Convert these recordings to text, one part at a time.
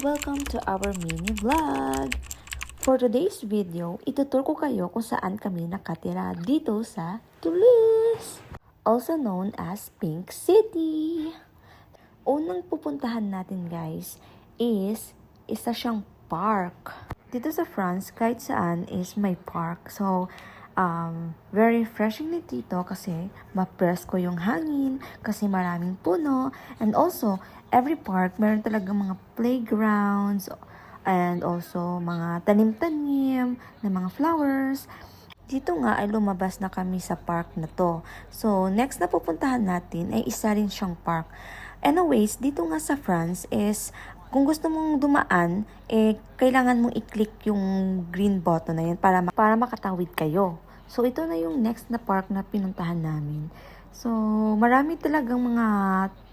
Welcome to our mini vlog! For today's video, ituturo ko kayo kung saan kami nakatira dito sa Toulouse, also known as Pink City. Unang pupuntahan natin guys is isa siyang park. Dito sa France, kahit saan is may park. So, very refreshing dito kasi ma-presko yung hangin kasi maraming puno, and also every park meron talagang mga playgrounds and also mga tanim-tanim na mga flowers. Dito nga ay lumabas na kami sa park na to. So next na pupuntahan natin ay isa rin siyang park. Anyways, dito nga sa France is kung gusto mong dumaan, kailangan mong i-click yung green button na yun para makatawid kayo. So, ito na yung next na park na pinuntahan namin. So, marami talagang mga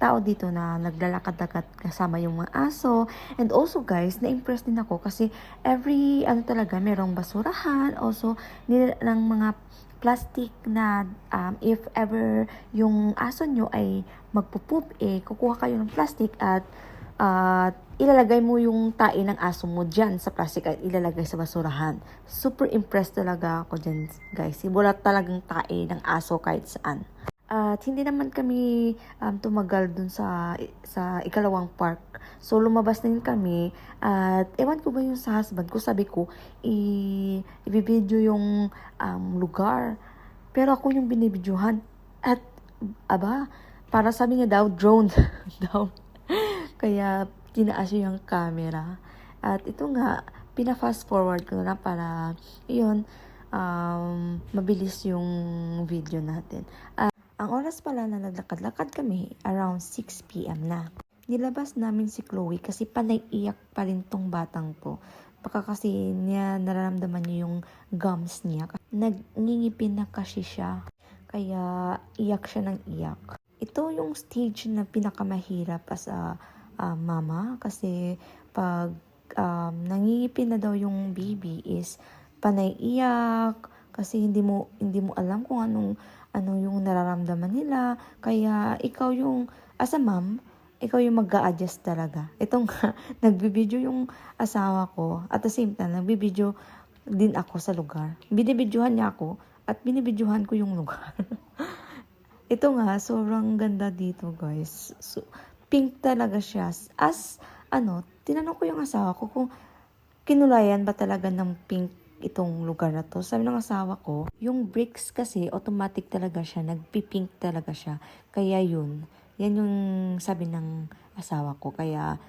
tao dito na naglalakad-lakad kasama yung mga aso. And also guys, na-impress din ako kasi every, merong basurahan. Also, ng mga plastic na if ever yung aso nyo ay magpupup, kukuha kayo ng plastic at ilalagay mo yung tae ng aso mo dyan sa plastic at ilalagay sa basurahan. Super impressed talaga ako dyan, guys. Wala talagang tae ng aso kahit saan. At hindi naman kami tumagal dun sa ikalawang park. So, lumabas na din kami. At ewan ko ba yung sa husband ko, sabi ko, i-video yung lugar. Pero ako yung binibidyohan. At, para sabi niya daw, drone daw. Kaya, tinaas yung camera. At ito nga, pina-fast forward ko na para, mabilis yung video natin. Ang oras pala na naglakad-lakad kami, around 6 p.m. na. Nilabas namin si Chloe kasi panay iyak pa rin tong batang to. Baka kasi nararamdaman niya yung gums niya. Nagngingipin na kasi siya. Kaya iyak siya ng iyak. Ito yung stage na pinakamahirap as a mama kasi pag nangingipin na daw yung baby is panay iyak kasi hindi mo alam kung ano yung nararamdaman nila. Kaya ikaw yung as a mom, ikaw yung mag-a-adjust talaga. Ito nga, nagbibideo yung asawa ko at the same time nagbibideo din ako sa lugar. Binibidyohan niya ako at binibidyohan ko yung lugar. Ito nga, sobrang ganda dito guys. So, pink talaga siya. Tinanong ko yung asawa ko kung kinulayan ba talaga ng pink itong lugar na to. Sabi ng asawa ko, yung bricks kasi automatic talaga siya, nagpipink talaga siya. Kaya yan yung sabi ng asawa ko. Kaya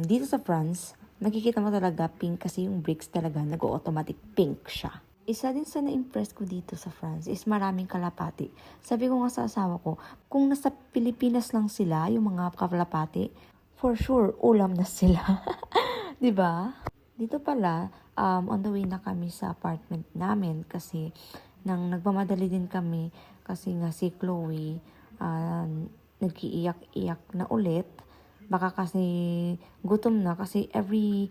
dito sa France, nakikita mo talaga pink kasi yung bricks talaga nag-automatic pink siya. Isa din sa na-impress ko dito sa France is maraming kalapati. Sabi ko nga sa asawa ko, kung nasa Pilipinas lang sila, yung mga kalapati, for sure, ulam na sila. 'Di ba? Dito pala, on the way na kami sa apartment namin kasi nagmamadali din kami kasi nga si Chloe nag-iiyak-iyak na ulit. Baka kasi gutom na kasi every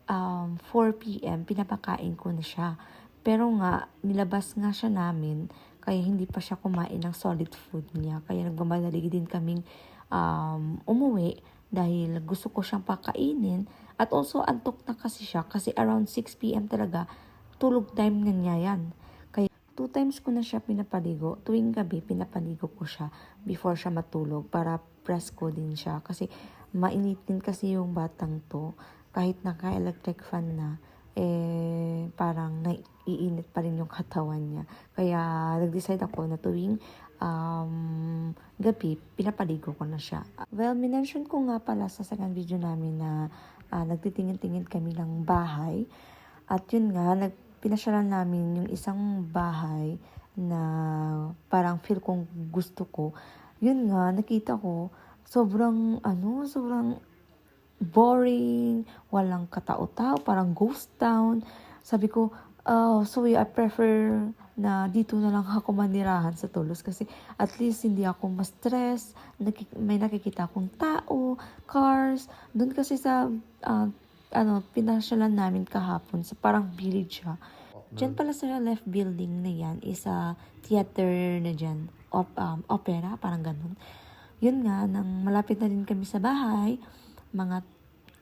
4 p.m. pinapakain ko na siya. Pero nga, nilabas nga siya namin kaya hindi pa siya kumain ng solid food niya. Kaya nagmamadali din kaming umuwi dahil gusto ko siyang pakainin. At also, antok na kasi siya kasi around 6 p.m. talaga, tulog time na niya yan. Kaya 2 times ko na siya pinapaligo. Tuwing gabi, pinapaligo ko siya before siya matulog para presko din siya. Kasi mainit din kasi yung batang to. Kahit naka-electric fan na, parang naiinit pa rin yung katawan niya. Kaya nag-decide ako na tuwing gabi, pinapaligo ko na siya. Well, minention ko nga pala sa second video namin na nagtitingin-tingin kami ng bahay. At yun nga, pinasyalan namin yung isang bahay na parang feel kong gusto ko. Yun nga, nakita ko, sobrang boring, walang katao-tao, parang ghost town. Sabi ko, I prefer na dito na lang ako manirahan sa Toulouse kasi at least hindi ako ma-stress, may nakikita akong tao, cars. Doon kasi sa pinasyalan namin kahapon sa parang village siya. Diyan pala sa left building na yan is a theater na dyan, opera, parang ganun. Yun nga, nang malapit na din kami sa bahay, mga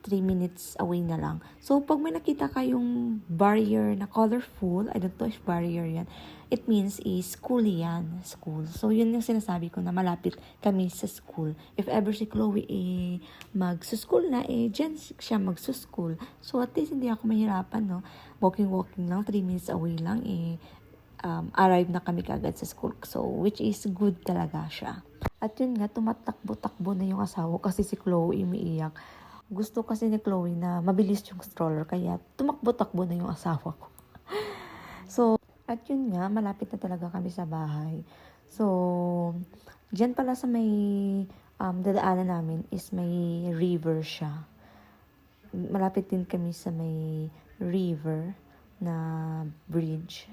3 minutes away na lang. So, pag may nakita kayong barrier na colorful, I don't know if barrier yan, it means school yan, school. So, yun yung sinasabi ko na malapit kami sa school. If ever si Chloe magsuschool na, dyan siya magsuschool. So, at least hindi ako mahirapan, no? Walking lang, 3 minutes away lang, arrive na kami kagad sa school. So, which is good talaga siya. At yun nga, tumatakbo-takbo na yung asawa kasi si Chloe umiiyak. Gusto kasi ni Chloe na mabilis yung stroller, kaya tumakbo-takbo na yung asawa ko. So, at yun nga, malapit na talaga kami sa bahay. So, dyan pala sa may dadaanan namin is may river siya. Malapit din kami sa may river na bridge.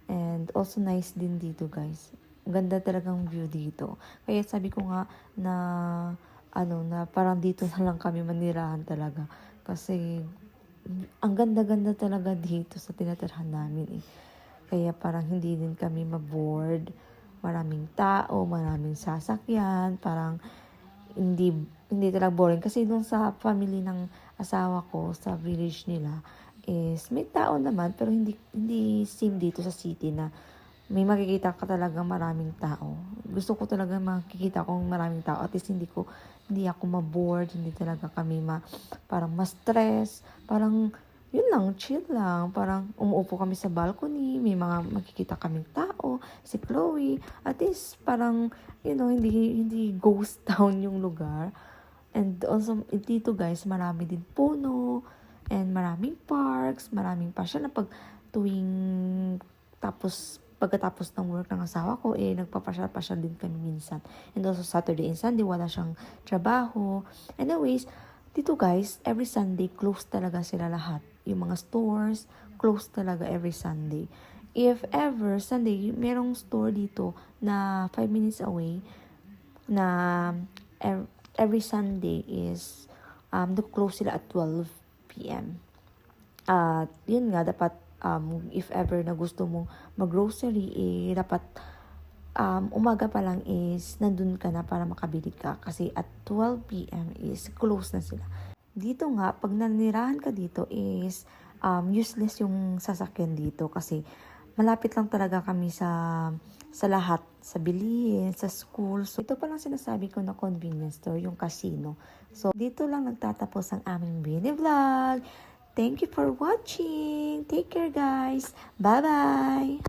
And also nice din dito, guys. Ganda talagang view dito. Kaya sabi ko nga na na parang dito na lang kami manirahan talaga. Kasi ang ganda-ganda talaga dito sa tinatirhan namin eh. Kaya parang hindi din kami mabored. Maraming tao, maraming sasakyan, parang hindi talaga boring. Kasi dun sa family ng asawa ko, sa village nila, is may tao naman, pero hindi same dito sa city na may makikita ka talaga maraming tao. Gusto ko talaga makikita kong maraming tao. At least hindi ako ma-bored, hindi talaga kami parang ma-stress. Parang, yun lang, chill lang. Parang umuupo kami sa balcony, may mga makikita kaming tao, si Chloe. At least parang, hindi ghost town yung lugar. And also, dito guys, marami din puno, and maraming parks, maraming pasya na pagkatapos ng work ng asawa ko, nagpapasyal-pasyal din kami minsan. And also Saturday and Sunday, wala siyang trabaho. Anyways, dito guys, every Sunday, close talaga sila lahat. Yung mga stores, close talaga every Sunday. If ever, Sunday, merong store dito na 5 minutes away, na every Sunday is, close sila at 12 p.m. At yun nga, dapat if ever na gusto mong mag-grocery, dapat umaga pa lang is nandun ka na para makabili ka. Kasi at 12 p.m. is close na sila. Dito nga, pag nanirahan ka dito is useless yung sasakyan dito kasi malapit lang talaga kami sa lahat, sa bilihin, sa school. So, ito pa lang sinasabi ko na convenience store, yung casino. So, dito lang nagtatapos ang aming mini vlog. Thank you for watching. Take care, guys. Bye-bye.